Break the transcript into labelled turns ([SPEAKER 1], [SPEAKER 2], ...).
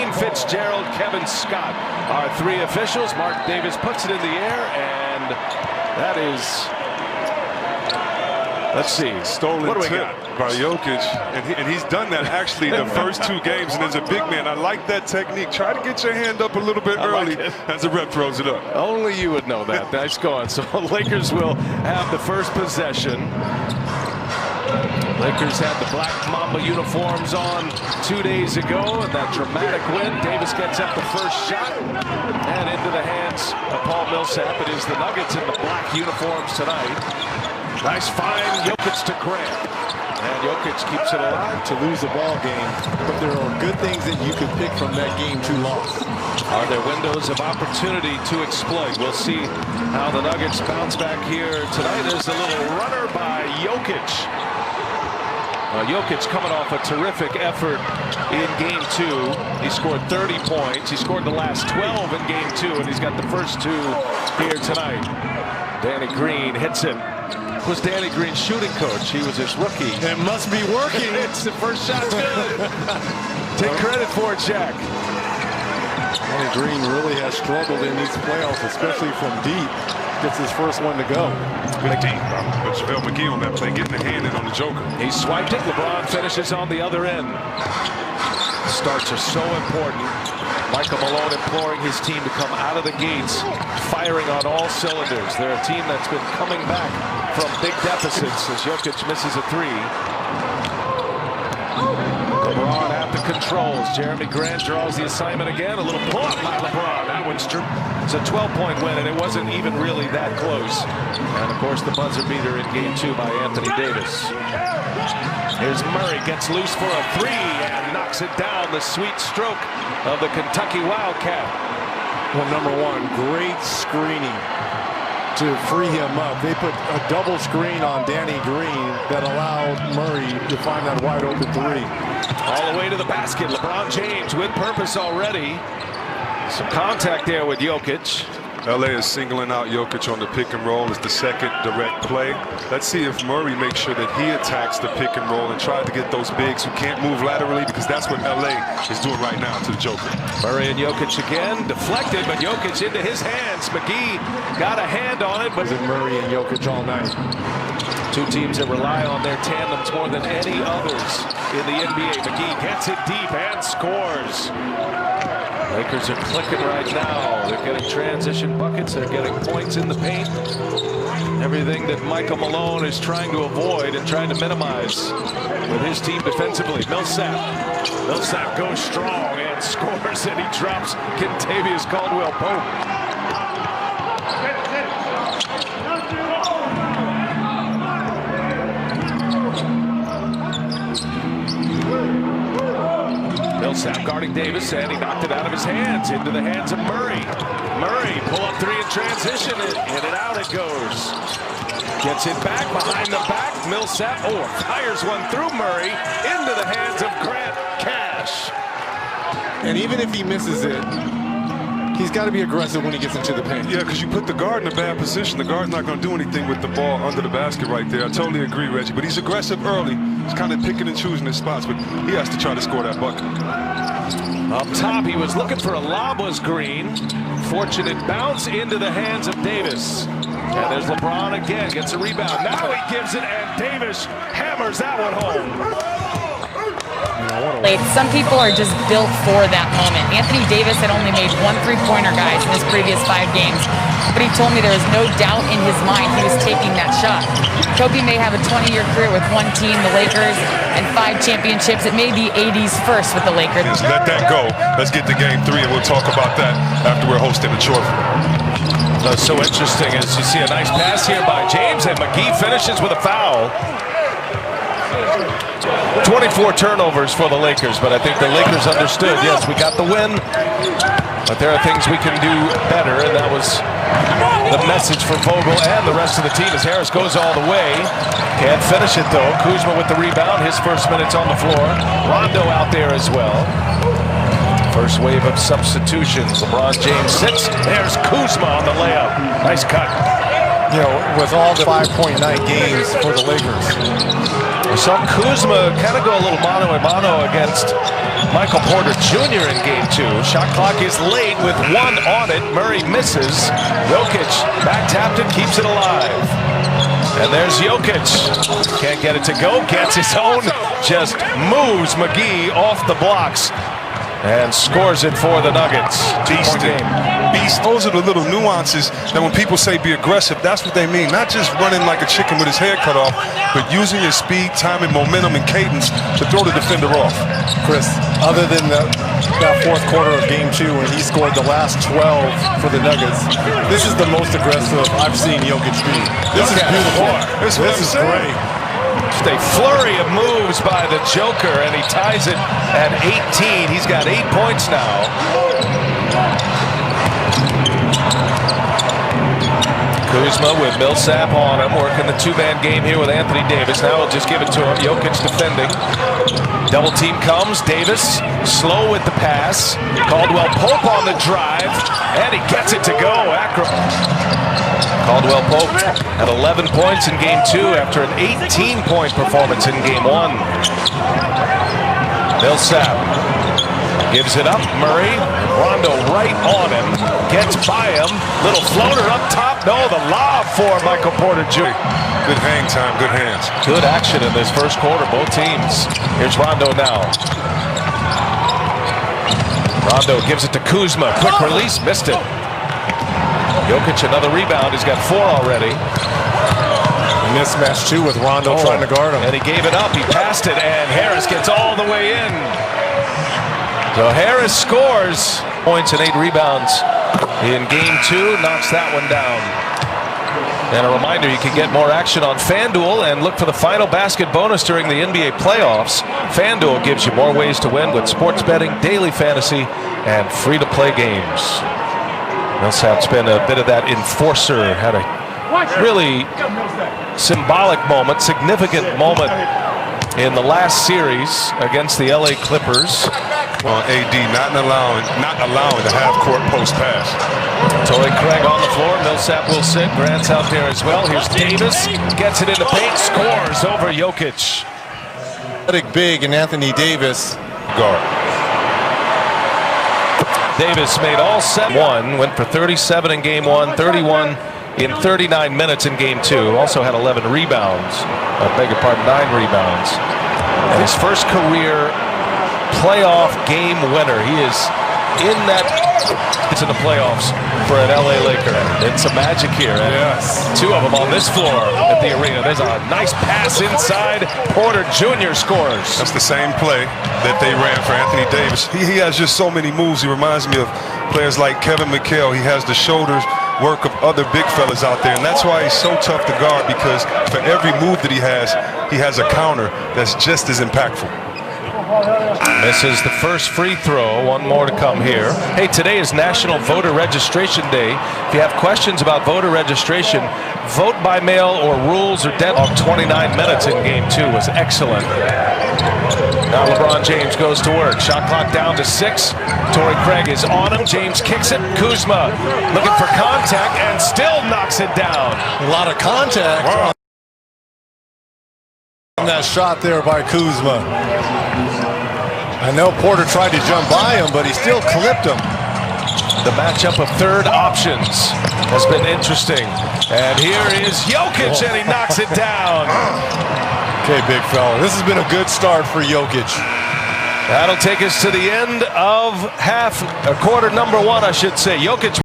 [SPEAKER 1] Wayne Fitzgerald, Kevin Scott. Our three officials. Mark Davis puts it in the air, and that is, let's see,
[SPEAKER 2] stolen
[SPEAKER 1] what do we
[SPEAKER 2] tip
[SPEAKER 1] got?
[SPEAKER 2] by Jokic, and he's done that actually the first two games. And as a big man, I like that technique. Try to get your hand up a little bit early as the ref throws it up.
[SPEAKER 1] Only you would know that. Nice going. So Lakers will have the first possession. Lakers had the black Mamba uniforms on 2 days ago, and that dramatic win. Davis gets up the first shot, and into the hands of Paul Millsap. It is the Nuggets in the black uniforms tonight. Nice find, Jokic to Grant. And Jokic keeps it alive.
[SPEAKER 3] To lose a ball game, but there are good things that you could pick from that game to loss.
[SPEAKER 1] Are there windows of opportunity to exploit? We'll see how the Nuggets bounce back here tonight. There's a little runner by Jokic. Jokic coming off a terrific effort in Game 2. He scored 30 points. He scored the last 12 in Game 2, and he's got the first 2 here tonight. Danny Green hits it. Was Danny Green's shooting coach? He was his rookie.
[SPEAKER 3] It must be working.
[SPEAKER 1] It's the first shot's good. Take credit for it, Jack.
[SPEAKER 3] Danny Green really has struggled in these playoffs, especially from deep. Gets his first one to go.
[SPEAKER 2] Good deep. But JaVale McGee on that play, getting the hand in on the Joker.
[SPEAKER 1] He swiped it. LeBron finishes on the other end. Starts are so important. Michael Malone imploring his team to come out of the gates, firing on all cylinders. They're a team that's been coming back from big deficits as Jokic misses a 3. LeBron at the controls. Jeremy Grant draws the assignment again. A little pull-up by LeBron. That one's true. It's a 12-point win, and it wasn't even really that close. And, of course, the buzzer beater in Game 2 by Anthony Davis. Here's Murray, gets loose for a 3 and knocks it down. The sweet stroke of the Kentucky Wildcat.
[SPEAKER 3] Well, number one, great screening to free him up. They put a double screen on Danny Green that allowed Murray to find that wide open 3.
[SPEAKER 1] All the way to the basket. LeBron James with purpose already. Some contact there with Jokic.
[SPEAKER 2] LA is singling out Jokic on the pick and roll. It's the second direct play. Let's see if Murray makes sure that he attacks the pick and roll and tries to get those bigs who can't move laterally, because that's what LA is doing right now to the Joker.
[SPEAKER 1] Murray and Jokic again. Deflected, but Jokic into his hands. McGee got a hand on it. But
[SPEAKER 3] Murray and Jokic all night.
[SPEAKER 1] Two teams that rely on their tandems more than any others in the NBA. McGee gets it deep and scores. Lakers are clicking right now. They're getting transition buckets. They're getting points in the paint. Everything that Michael Malone is trying to avoid and trying to minimize with his team defensively. Millsap goes strong and scores, and he drops Kentavious Caldwell-Pope. Millsap guarding Davis, and he knocked it out of his hands into the hands of Murray. Murray, pull up 3 in transition, and in and out it goes. Gets it back behind the back. Millsap, fires one through Murray into the hands of Grant Cash.
[SPEAKER 3] And even if he misses it, he's got to be aggressive when he gets into the paint.
[SPEAKER 2] Yeah, because you put the guard in a bad position. The guard's not going to do anything with the ball under the basket right there. I totally agree, Reggie. But he's aggressive early. He's kind of picking and choosing his spots, but he has to try to score that bucket.
[SPEAKER 1] Up top, he was looking for a lob, was Green. Fortunate bounce into the hands of Davis. And there's LeBron again, gets a rebound. Now he gives it, and Davis hammers that one home.
[SPEAKER 4] Some people are just built for that moment. Anthony Davis had only made 1 3-pointer, guys, in his previous 5 games. But he told me there was no doubt in his mind he was taking that shot. Kobe may have a 20-year career with one team, the Lakers, and 5 championships. It may be 80s first with the Lakers.
[SPEAKER 2] Just let that go. Let's get to Game 3, and we'll talk about that after we're hosting the trophy.
[SPEAKER 1] That's so interesting as you see a nice pass here by James, and McGee finishes with a foul. 24 turnovers for the Lakers, but I think the Lakers understood, yes, we got the win, but there are things we can do better, and that was the message for Vogel and the rest of the team as Harris goes all the way. Can't finish it, though. Kuzma with the rebound, his first minutes on the floor. Rondo out there as well. First wave of substitutions. LeBron James sits. There's Kuzma on the layup. Nice cut.
[SPEAKER 3] You know, with all the 5-point night games for the Lakers.
[SPEAKER 1] We saw Kuzma kind of go a little mano-a-mano against Michael Porter Jr. in game 2. Shot clock is late with 1 on it. Murray misses. Jokic back tapped it, keeps it alive. And there's Jokic. Can't get it to go. Gets his own. Just moves McGee off the blocks and scores it for the Nuggets.
[SPEAKER 2] Beast. Those are the little nuances that when people say be aggressive, that's what they mean. Not just running like a chicken with his head cut off, but using your speed, timing, momentum, and cadence to throw the defender off.
[SPEAKER 3] Chris, other than that fourth quarter of game 2 when he scored the last 12 for the Nuggets, this is the most aggressive I've seen Jokic be. This is beautiful. This is great.
[SPEAKER 1] Just a flurry of moves by the Joker, and he ties it at 18. He's got 8 points now. Kuzma with Millsap on him, working the 2-man game here with Anthony Davis. Now he'll just give it to him. Jokic defending. Double team comes. Davis slow with the pass. Caldwell Pope on the drive, and he gets it to go. Caldwell Pope had 11 points in game 2 after an 18-point performance in game 1. Millsap gives it up. Murray, Rondo right on him, gets by him. Little floater up top. No, the lob for Michael Porter Jr.
[SPEAKER 2] Good hang time, good hands.
[SPEAKER 1] Good action in this first quarter, both teams. Here's Rondo now. Rondo gives it to Kuzma. Quick release, missed it. Jokic, another rebound. He's got 4 already.
[SPEAKER 3] Mismatch too with Rondo trying to guard him.
[SPEAKER 1] And he gave it up. He passed it, and Harris gets all the way in. So Harris scores points and 8 rebounds in game 2. Knocks that one down. And a reminder, you can get more action on FanDuel and look for the final basket bonus during the NBA playoffs. FanDuel gives you more ways to win with sports betting, daily fantasy, and free-to-play games. Millsap's been a bit of that enforcer. Had a really symbolic moment, significant moment in the last series against the LA Clippers.
[SPEAKER 2] On AD not allowing the half-court post pass.
[SPEAKER 1] Torrey Craig on the floor. Millsap will sit. Grant's out there as well. Here's Davis. Gets it into paint. Scores over Jokic.
[SPEAKER 3] Big and Anthony Davis.
[SPEAKER 2] Guard.
[SPEAKER 1] Davis made all 7. Went for 37 in game 1, 31 in 39 minutes in game 2. Also had 11 rebounds. I beg your pardon, 9 rebounds. And his first career playoff game winner. He is in that. It's in the playoffs for an LA Laker. It's a magic here.
[SPEAKER 3] Yes.
[SPEAKER 1] 2 of them on this floor at the arena. There's a nice pass inside. Porter Jr. scores.
[SPEAKER 2] That's the same play that they ran for Anthony Davis. He has just so many moves. He reminds me of players like Kevin McHale. He has the shoulders work of other big fellas out there, and that's why he's so tough to guard, because for every move that he has a counter that's just as impactful.
[SPEAKER 1] Misses the first free throw. 1 more to come here. Hey, today is National Voter Registration Day. If you have questions about voter registration, vote by mail or rules or debt. 29 minutes in game 2 was excellent. Now LeBron James goes to work. Shot clock down to 6. Torrey Craig is on him. James kicks it. Kuzma looking for contact and still knocks it down.
[SPEAKER 3] A lot of contact.
[SPEAKER 2] Wow.
[SPEAKER 3] On that shot there by Kuzma. I know Porter tried to jump by him, but he still clipped him.
[SPEAKER 1] The matchup of third options has been interesting. And here is Jokic, and he knocks it down.
[SPEAKER 3] Okay, big fella. This has been a good start for Jokic.
[SPEAKER 1] That'll take us to the end of quarter number 1, I should say. Jokic